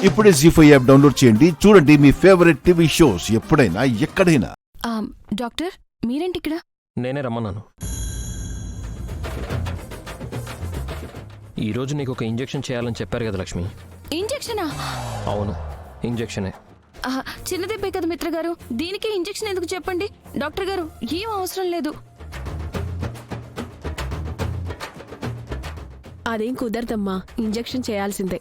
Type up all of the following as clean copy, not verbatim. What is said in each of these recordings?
ఇప్పుడే జీ5 app download చేయండి. చూడండి మీ ఫేవరెట్ టీవీ షోస్ ఎప్పుడైనా ఎక్కడైనా. డాక్టర్ మీరేంటి ఇక్కడ? నేనే రమ్మన్నాను. ఈరోజు నీకు ఒక ఇంజెక్షన్ చేయాలని చెప్పారు కదా లక్ష్మి. ఇంజెక్షనా? అవును, ఇంజెక్షనే. చిన్న దెబ్బే కదా మిత్ర గారు, దీనికి ఇంజెక్షన్ ఎందుకు చెప్పండి? డాక్టర్ గారు ఏం అవసరం లేదు. అదేం కుదరదమ్మా, ఇంజెక్షన్ చేయాల్సిందే.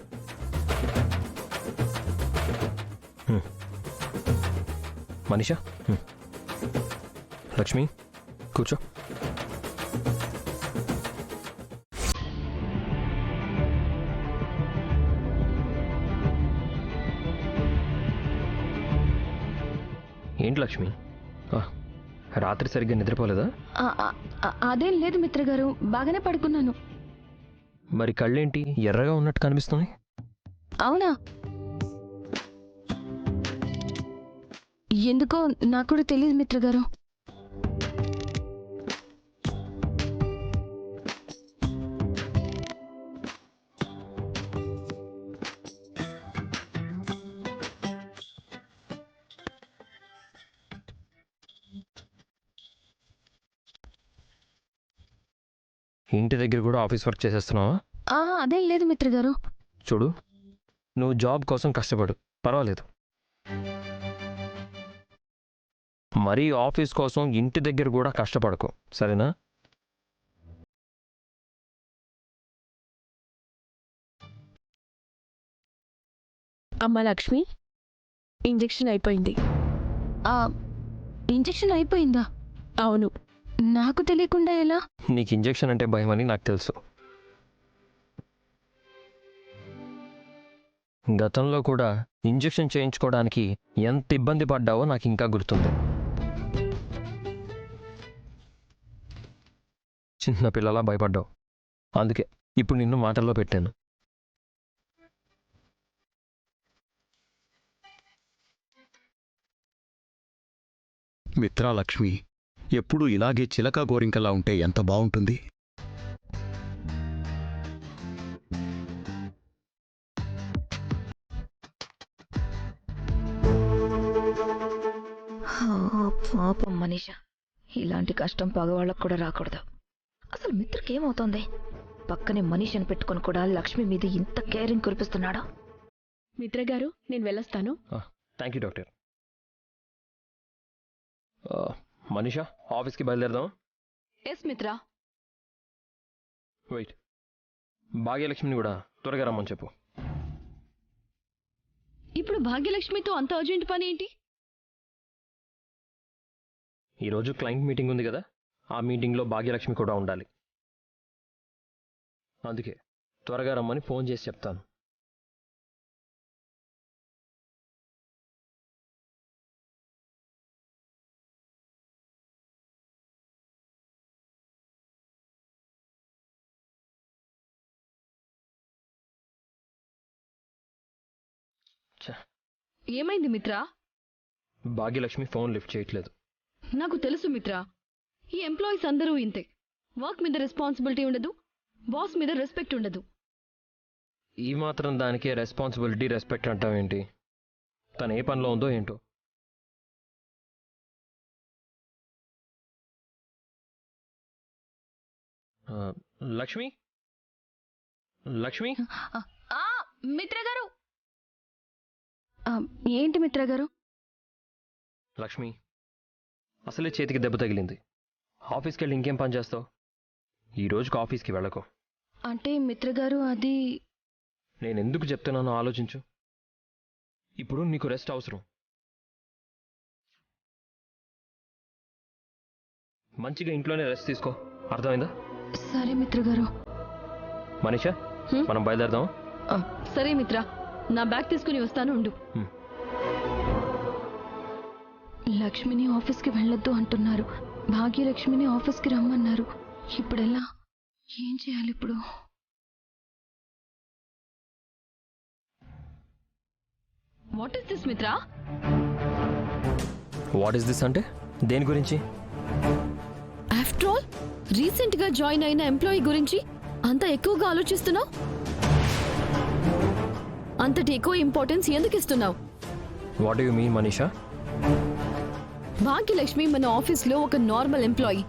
మనీషా, లక్ష్మి కూర్చో. ఏంటి లక్ష్మి, రాత్రి సరిగ్గా నిద్రపోలేదా? అదేం లేదు మిత్ర గారు, బాగానే పడుకున్నాను. మరి కళ్ళేంటి ఎర్రగా ఉన్నట్టు కనిపిస్తుంది? అవునా? ఎందుకో నాకు కూడా తెలియదు మిత్ర గారు. ఇంటి దగ్గర కూడా ఆఫీస్ వర్క్ చేసేస్తున్నావా? అదేం లేదు మిత్ర గారు. చూడు, నువ్వు జాబ్ కోసం కష్టపడు, పర్వాలేదు. మరీ ఆఫీస్ కోసం ఇంటి దగ్గర కూడా కష్టపడకు, సరేనా? అమ్మ లక్ష్మి, ఇంజెక్షన్ అయిపోయింది. ఇంజెక్షన్ అయిపోయిందా? అవును. నాకు తెలియకుండా ఎలా? నీకు ఇంజెక్షన్ అంటే భయం అని నాకు తెలుసు. గతంలో కూడా ఇంజెక్షన్ చేయించుకోవడానికి ఎంత ఇబ్బంది పడ్డావో నాకు ఇంకా గుర్తుంది. చిన్న పిల్లలా భయపడ్డావు, అందుకే ఇప్పుడు నిన్ను మాటల్లో పెట్టాను. మిత్రా లక్ష్మి, ఎప్పుడూ ఇలాగే చిలక గోరింకలా ఉంటే ఎంత బావుంటుంది. పాపం మనీషా, ఇలాంటి కష్టం పగవాళ్ళకు కూడా రాకూడదు. అసలు మిత్రకి ఏమవుతోంది? పక్కనే మనీషని పెట్టుకొని కూడా లక్ష్మి మీద ఇంత కేరింగ్ కురిపిస్తున్నాడా? మిత్ర గారు, నేను వెళ్ళొస్తాను. Thank you doctor. మనీషా, ఆఫీస్కి బయలుదేరదాం. ఎస్ మిత్ర. వెయిట్, భాగ్యలక్ష్మిని కూడా త్వరగా రమ్మని చెప్పు. ఇప్పుడు భాగ్యలక్ష్మితో అంత అర్జెంట్ పని ఏంటి? ఈరోజు క్లయింట్ మీటింగ్ ఉంది కదా, ఆ మీటింగ్లో భాగ్యలక్ష్మి కూడా ఉండాలి. అందుకే త్వరగా రమ్మని ఫోన్ చేసి చెప్తాను. ఏమైంది మిత్ర? భాగ్యలక్ష్మి ఫోన్ లిఫ్ట్ చేయట్లేదు. నాకు తెలుసు మిత్ర, ఈ ఎంప్లాయీస్ అందరూ ఇంతే. వర్క్ మీద రెస్పాన్సిబిలిటీ ఉండదు, బాస్ మీద రెస్పెక్ట్ ఉండదు. ఈ మాత్రం దానికే రెస్పాన్సిబిలిటీ, రెస్పెక్ట్ అంటావేంటి? తను ఏ పనిలో ఉందో ఏంటో. లక్ష్మి, లక్ష్మి. మిత్ర గారు. ఏంటి మిత్ర గారు? లక్ష్మి, అసలే చేతికి దెబ్బ తగిలింది. ఆఫీస్కి వెళ్ళి ఇంకేం పని చేస్తావు? ఈ రోజుకి ఆఫీస్కి వెళ్ళకు. అంటే మిత్ర గారు, అది నేను ఎందుకు చెప్తున్నానో ఆలోచించు. ఇప్పుడు నీకు రెస్ట్ అవసరం. మంచిగా ఇంట్లోనే రెస్ట్ తీసుకో, అర్థమైందా? సరే మిత్ర గారు. మనీషా, మనం బయలుదేరదాం. సరే మిత్ర, నా బ్యాగ్ తీసుకుని వస్తాను, ఉండు. లక్ష్మిని ఆఫీస్కి వెళ్ళొద్దు అంటున్నారు, భాగ్యలక్ష్మిని ఆఫీస్కి రమ్మన్నారు. ఇప్పుడెలా? ఏం చేయాలి ఇప్పుడు? వాట్ ఇస్ దిస్ మిత్ర? వాట్ ఈస్ దిస్ అంటే దేని గురించి? ఆఫ్టర్ ఆల్ రీసెంట్ గా జాయిన్ అయిన ఎంప్లాయీ గురించి అంత ఎక్కువగా ఆలోచిస్తున్నావు? అంతటి ఎక్కువ ఇంపార్టెన్స్ ఎందుకు ఇస్తున్నావు? What you mean Manisha? Bhagyalakshmi మన ఆఫీస్లో ఒక నార్మల్ ఎంప్లాయీ.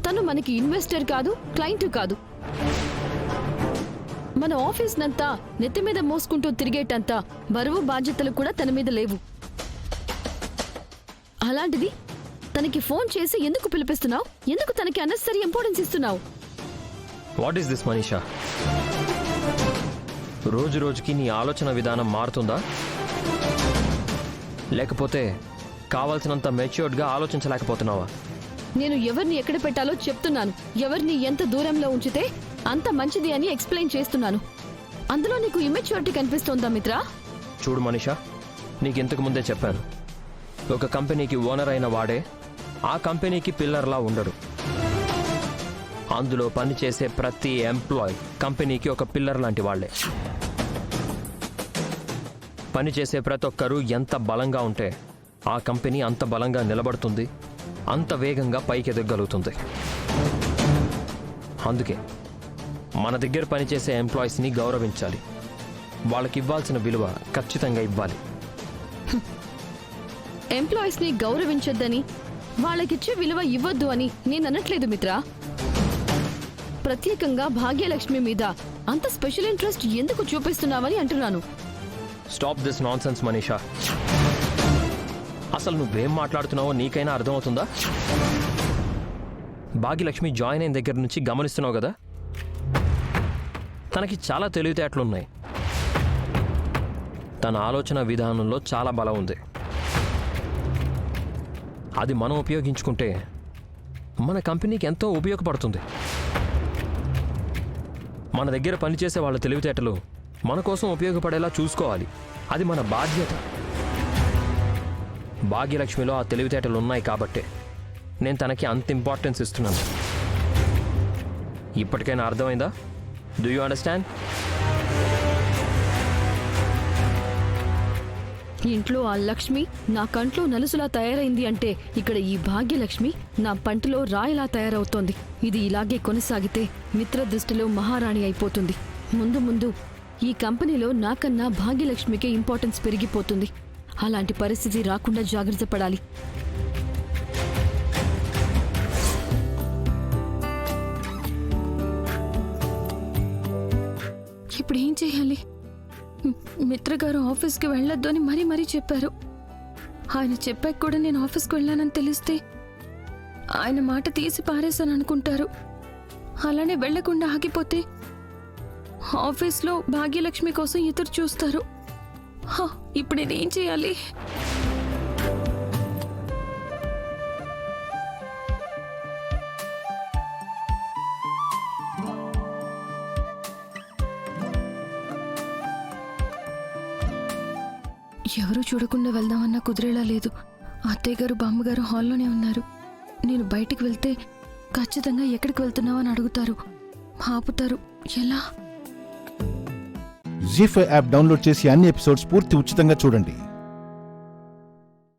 తను మనకి ఇన్వెస్టర్ కాదు, క్లయింట్ కాదు. మన ఆఫీస్ నంతా నెత్తి మీద మోసుకుంటూ తిరిగేటంత బరువు బాధ్యతలు కూడా తన మీద లేవు. అలాంటిది తనకి ఫోన్ చేసి ఎందుకు పిలిపిస్తున్నావు? ఎందుకు తనకి అన్నెసరీ ఇంపార్టెన్స్ ఇస్తున్నావు? What is this Manisha? రోజు రోజుకి నీ ఆలోచన విధానం మారుతుందా, లేకపోతే కావాల్సినంత మెచ్యూర్డ్గా ఆలోచించలేకపోతున్నావా? నేను ఎవరిని ఎక్కడ పెట్టాలో చెప్తున్నాను. ఎవరిని ఎంత దూరంలో ఉంచితే అంత మంచిది అని ఎక్స్ప్లెయిన్ చేస్తున్నాను. అందులో నీకు ఇమ్మెచ్యూరిటీ కనిపిస్తోందా మిత్రా? చూడు మనీషా, నీకు ఇంతకు ముందే చెప్పాను, ఒక కంపెనీకి ఓనర్ అయిన వాడే ఆ కంపెనీకి పిల్లర్లా ఉండడు. అందులో పనిచేసే ప్రతి ఎంప్లాయ్ కంపెనీకి ఒక పిల్లర్ లాంటి వాళ్లే. పనిచేసే ప్రతి ఒక్కరూ ఎంత బలంగా ఉంటే ఆ కంపెనీ అంత బలంగా నిలబడుతుంది, అంత వేగంగా పైకి ఎదగలుగుతుంది. అందుకే మన దగ్గర పనిచేసే ఎంప్లాయీస్ని గౌరవించాలి. వాళ్ళకి ఇవ్వాల్సిన విలువ ఖచ్చితంగా ఇవ్వాలి. ఎంప్లాయీస్ ని గౌరవించొద్దని, వాళ్ళకిచ్చే విలువ ఇవ్వద్దు అని నేను అనట్లేదు మిత్రా. ప్రత్యేకంగా భాగ్యలక్ష్మి మీద అంత స్పెషల్ ఇంట్రెస్ట్ ఎందుకు చూపిస్తున్నావని అంటున్నాను. Stop this non sense Manisha. అసలు నువ్వేం మాట్లాడుతున్నావో నీకైనా అర్థమవుతుందా? భాగ్యలక్ష్మి జాయిన్ అయిన దగ్గర నుంచి గమనిస్తున్నావు కదా, తనకి చాలా తెలివితేటలున్నాయి. తన ఆలోచన విధానంలో చాలా బలం ఉంది. అది మనం ఉపయోగించుకుంటే మన కంపెనీకి ఎంతో ఉపయోగపడుతుంది. మన దగ్గర పనిచేసే వాళ్ళ తెలివితేటలు మన కోసం ఉపయోగపడేలా చూసుకోవాలి. అది మన బాధ్యత. భాగ్యలక్ష్మిలో ఆ తెలివితేటలు ఉన్నాయి కాబట్టే నేను తనకి అంత ఇంపార్టెన్స్ ఇస్తున్నాను. ఇప్పటికైనా అర్థమైందా? Do you understand? ఇంట్లో ఆ లక్ష్మి నా కంట్లో నలుసులా తయారైంది అంటే ఇక్కడ ఈ భాగ్యలక్ష్మి నా పంటలో రాయిలా తయారవుతోంది. ఇది ఇలాగే కొనసాగితే మిత్ర దృష్టిలో మహారాణి అయిపోతుంది. ముందు ముందు ఈ కంపెనీలో నాకన్నా భాగ్యలక్ష్మికే ఇంపార్టెన్స్ పెరిగిపోతుంది. అలాంటి పరిస్థితి రాకుండా జాగ్రత్త పడాలి. ఇప్పుడు ఏం చేయాలి? మిత్ర గారు ఆఫీస్కి వెళ్ళొద్దు అని మరీ చెప్పారు. ఆయన చెప్పాక కూడా నేను ఆఫీస్కి వెళ్ళానని తెలిస్తే ఆయన మాట తీసి పారేశాను అనుకుంటారు. అలానే వెళ్లకుండా ఆగిపోతే ఆఫీస్లో భాగ్యలక్ష్మి కోసం ఎదురు చూస్తారు. ఇప్పుడు నేనేం చేయాలి? ఎవరూ చూడకుండా వెళ్దామన్నా కుదిరేలా లేదు. అత్తయ్య గారు బామ్మగారు హాల్లోనే ఉన్నారు. నేను బయటికి వెళ్తే ఖచ్చితంగా ఎక్కడికి వెళ్తున్నావు అని అడుగుతారు, ఆపుతారు. ఎలా? జీ5 యాప్ డౌన్లోడ్ చేసి అన్ని ఎపిసోడ్స్ పూర్తి ఉచితంగా చూడండి.